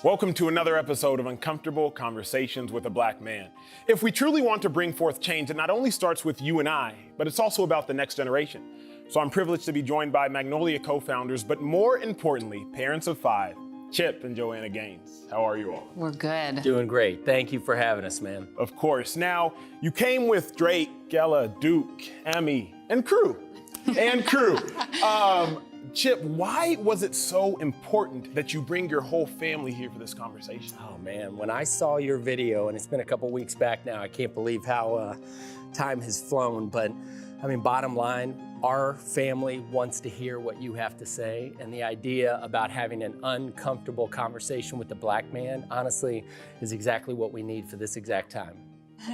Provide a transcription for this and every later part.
Welcome to another episode of Uncomfortable Conversations with a Black Man. If we truly want to bring forth change, it not only starts with you and I, but it's also about the next generation. So I'm privileged to be joined by Magnolia co-founders, but more importantly, parents of 5, Chip and Joanna Gaines. How are you all? We're good. Doing great. Thank you for having us, man. Of course. Now, you came with Drake, Gella, Duke, Emmy, and crew. Chip, why was it so important that you bring your whole family here for this conversation? Oh man, when I saw your video, and it's been a couple weeks back now, I can't believe how time has flown, but I mean, bottom line, our family wants to hear what you have to say, and the idea about having an uncomfortable conversation with the Black man, honestly, is exactly what we need for this exact time.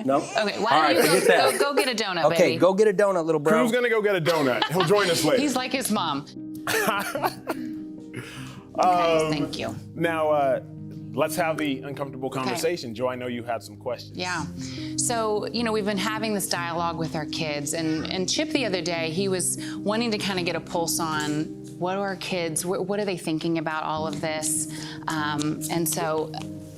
No? Okay, why don't you go get a donut, baby? Okay, go get a donut, little bro. Crew's gonna go get a donut. He'll join us later. He's like his mom. Thank you. Now, let's have the uncomfortable conversation. Joe, I know you had some questions. Yeah. So, we've been having this dialogue with our kids, and Chip the other day, he was wanting to kind of get a pulse on what are our kids, what are they thinking about all of this? And so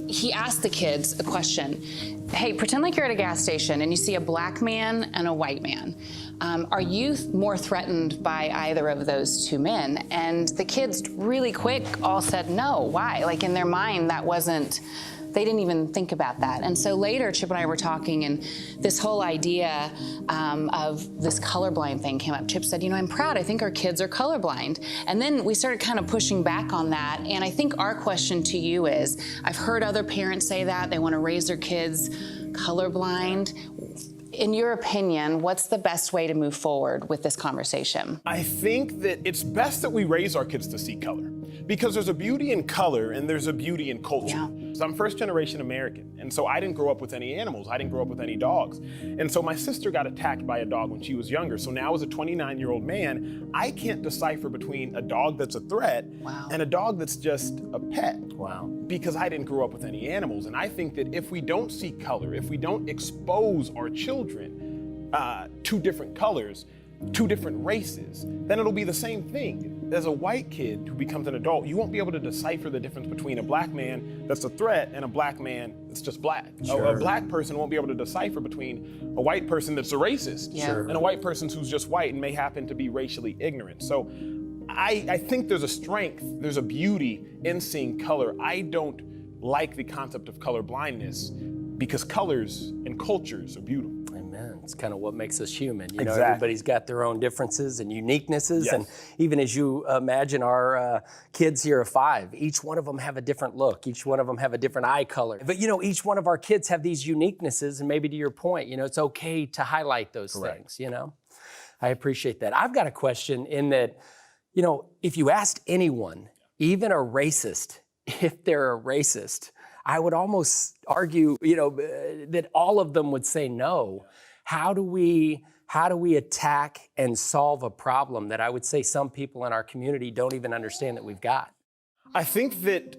he asked the kids a question. Hey, pretend like you're at a gas station and you see a Black man and a white man. Are you more threatened by either of those two men? And the kids really quick all said no. Why? Like in their mind, they didn't even think about that. And so later, Chip and I were talking, and this whole idea of this colorblind thing came up. Chip said, I'm proud. I think our kids are colorblind. And then we started kind of pushing back on that. And I think our question to you is, I've heard other parents say that they want to raise their kids colorblind. In your opinion, what's the best way to move forward with this conversation? I think that it's best that we raise our kids to see color, because there's a beauty in color and there's a beauty in culture. Yeah. So I'm first generation American, and so I didn't grow up with any animals. I didn't grow up with any dogs. And so my sister got attacked by a dog when she was younger. So now as a 29-year-old man, I can't decipher between a dog that's a threat and a dog that's just a pet. Wow. Because I didn't grow up with any animals. And I think that if we don't see color, if we don't expose our children to different colors, two different races, then it'll be the same thing. As a white kid who becomes an adult, you won't be able to decipher the difference between a Black man that's a threat and a Black man that's just Black. Sure. A Black person won't be able to decipher between a white person that's a racist and a white person who's just white and may happen to be racially ignorant. So I think there's a strength, there's a beauty in seeing color. I don't like the concept of color blindness because colors and cultures are beautiful. Amen. It's kind of what makes us human. Exactly. Everybody's got their own differences and uniquenesses. Yes. And even as you imagine our kids here of 5, each one of them have a different look. Each one of them have a different eye color. But, each one of our kids have these uniquenesses. And maybe to your point, it's okay to highlight those things, I appreciate that. I've got a question in that, if you asked anyone, even a racist, if they're a racist, I would almost argue, that all of them would say no. How do we attack and solve a problem that I would say some people in our community don't even understand that we've got? I think that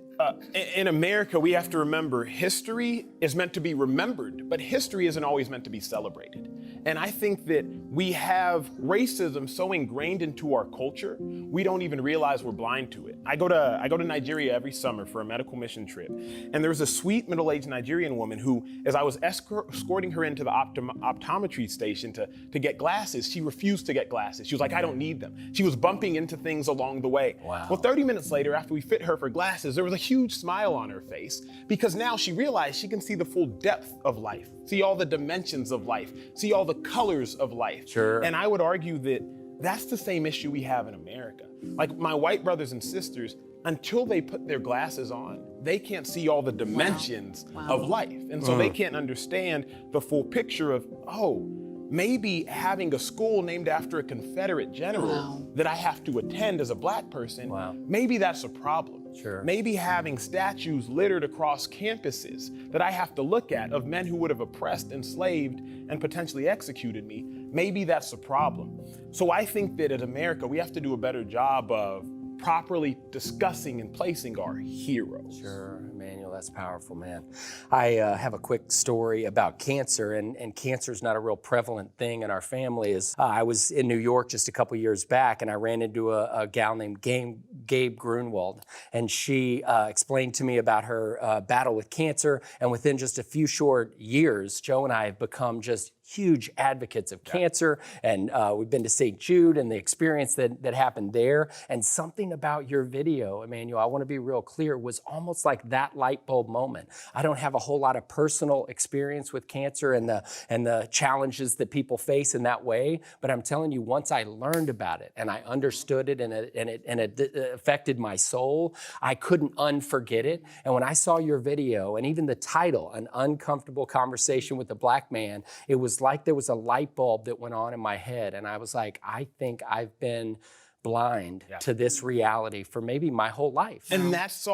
in America, we have to remember history is meant to be remembered, but history isn't always meant to be celebrated. And I think that we have racism so ingrained into our culture, we don't even realize we're blind to it. I go to Nigeria every summer for a medical mission trip. And there was a sweet middle-aged Nigerian woman who, as I was escorting her into the optometry station to get glasses, she refused to get glasses. She was like, I don't need them. She was bumping into things along the way. Wow. Well, 30 minutes later, after we fit her for glasses, there was a huge smile on her face because now she realized she can see the full depth of life, see all the dimensions of life, see all the colors of life. Sure. And I would argue that that's the same issue we have in America. Like my white brothers and sisters, until they put their glasses on, they can't see all the dimensions of life. And so they can't understand the full picture of, maybe having a school named after a Confederate general that I have to attend as a Black person, maybe that's a problem. Sure. Maybe having statues littered across campuses that I have to look at of men who would have oppressed, enslaved, and potentially executed me, maybe that's a problem. So I think that in America, we have to do a better job of properly discussing and placing our heroes. Sure, Emmanuel, that's powerful, man. I have a quick story about cancer, and cancer is not a real prevalent thing in our family. I was in New York just a couple years back, and I ran into a gal named Gabe Grunwald, and she explained to me about her battle with cancer, and within just a few short years, Joe and I have become just huge advocates of cancer, and we've been to St. Jude and the experience that happened there. And something about your video, Emmanuel, I want to be real clear, was almost like that light bulb moment. I don't have a whole lot of personal experience with cancer and the challenges that people face in that way, but I'm telling you, once I learned about it and I understood it and it affected my soul, I couldn't unforget it. And when I saw your video and even the title, An Uncomfortable Conversation with a Black Man, it was like there was a light bulb that went on in my head. And I was like, I think I've been blind to this reality for maybe my whole life. And that's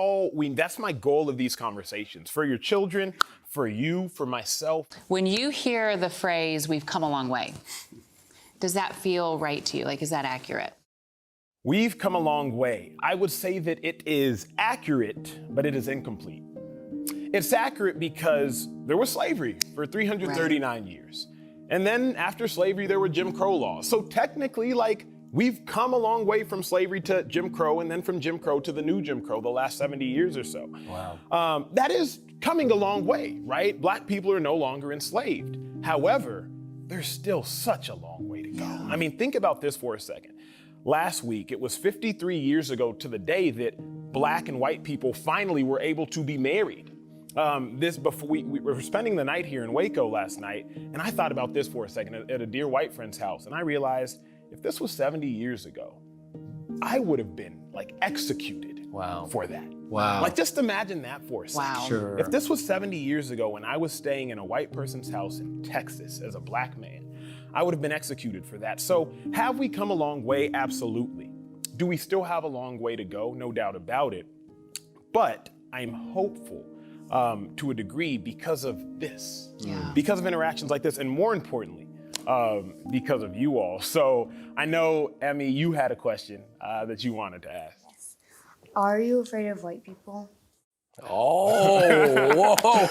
my goal of these conversations. For your children, for you, for myself. When you hear the phrase, we've come a long way, does that feel right to you? Like, is that accurate? We've come a long way. I would say that it is accurate, but it is incomplete. It's accurate because there was slavery for 339 years. And then after slavery, there were Jim Crow laws. So technically, we've come a long way from slavery to Jim Crow, and then from Jim Crow to the new Jim Crow, the last 70 years or so. Wow. That is coming a long way, right? Black people are no longer enslaved. However, there's still such a long way to go. I mean, think about this for a second. Last week, it was 53 years ago to the day that Black and white people finally were able to be married. We were spending the night here in Waco last night, and I thought about this for a second at a dear white friend's house, and I realized if this was 70 years ago, I would have been executed for that. Wow. Just imagine that for a second. Wow. Sure. If this was 70 years ago and I was staying in a white person's house in Texas as a Black man, I would have been executed for that. So have we come a long way? Absolutely. Do we still have a long way to go? No doubt about it. But I'm hopeful to a degree because of this, because of interactions like this, and more importantly, because of you all. So I know, Emmy, you had a question that you wanted to ask. Yes. Are you afraid of white people? Oh,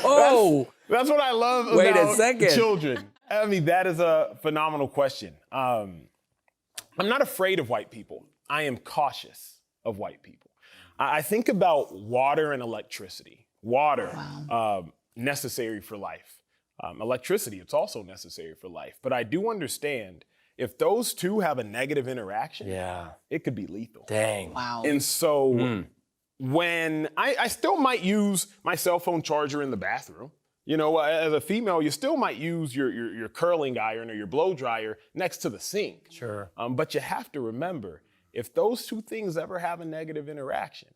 whoa. That's what I love Wait a about second. children. I mean, that is a phenomenal question. I'm not afraid of white people. I am cautious of white people. I think about water and electricity. Water, necessary for life. Electricity, it's also necessary for life. But I do understand if those two have a negative interaction, it could be lethal. Dang. Wow. And so when I still might use my cell phone charger in the bathroom, as a female, you still might use your curling iron or your blow dryer next to the sink. Sure. But you have to remember, if those two things ever have a negative interaction,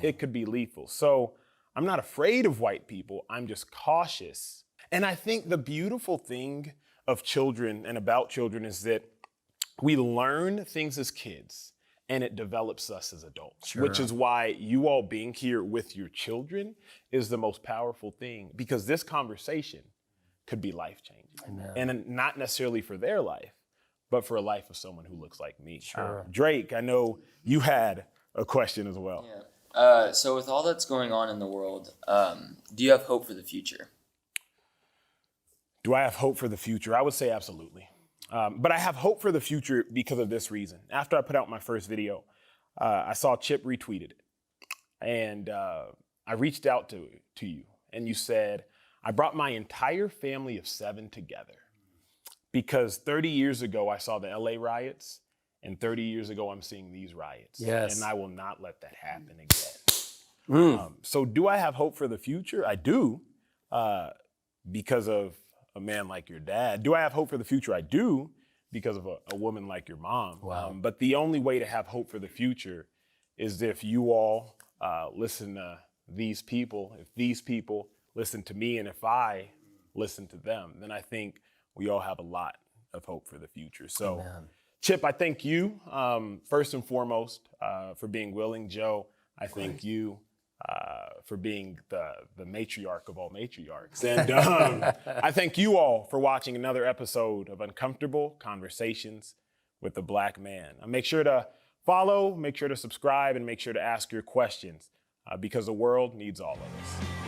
it could be lethal. So I'm not afraid of white people, I'm just cautious. And I think the beautiful thing of children and about children is that we learn things as kids and it develops us as adults, which is why you all being here with your children is the most powerful thing, because this conversation could be life-changing. And not necessarily for their life, but for a life of someone who looks like me. Sure. Drake, I know you had a question as well. Yeah. So with all that's going on in the world, do you have hope for the future? Do I have hope for the future? I would say absolutely. But I have hope for the future because of this reason. After I put out my first video, I saw Chip retweeted it. And I reached out to you, and you said, I brought my entire family of 7 together because 30 years ago I saw the LA riots, and 30 years ago I'm seeing these riots. Yes. And I will not let that happen again. So do I have hope for the future? I do, because of a man like your dad. Do I have hope for the future? I do, because of a woman like your mom. Wow. But the only way to have hope for the future is if you all listen to these people, if these people listen to me, and if I listen to them, then I think we all have a lot of hope for the future. So, Amen. Chip, I thank you, first and foremost, for being willing. Joe, I thank you for being the matriarch of all matriarchs. And I thank you all for watching another episode of Uncomfortable Conversations with the Black Man. Make sure to follow, make sure to subscribe, and make sure to ask your questions because the world needs all of us.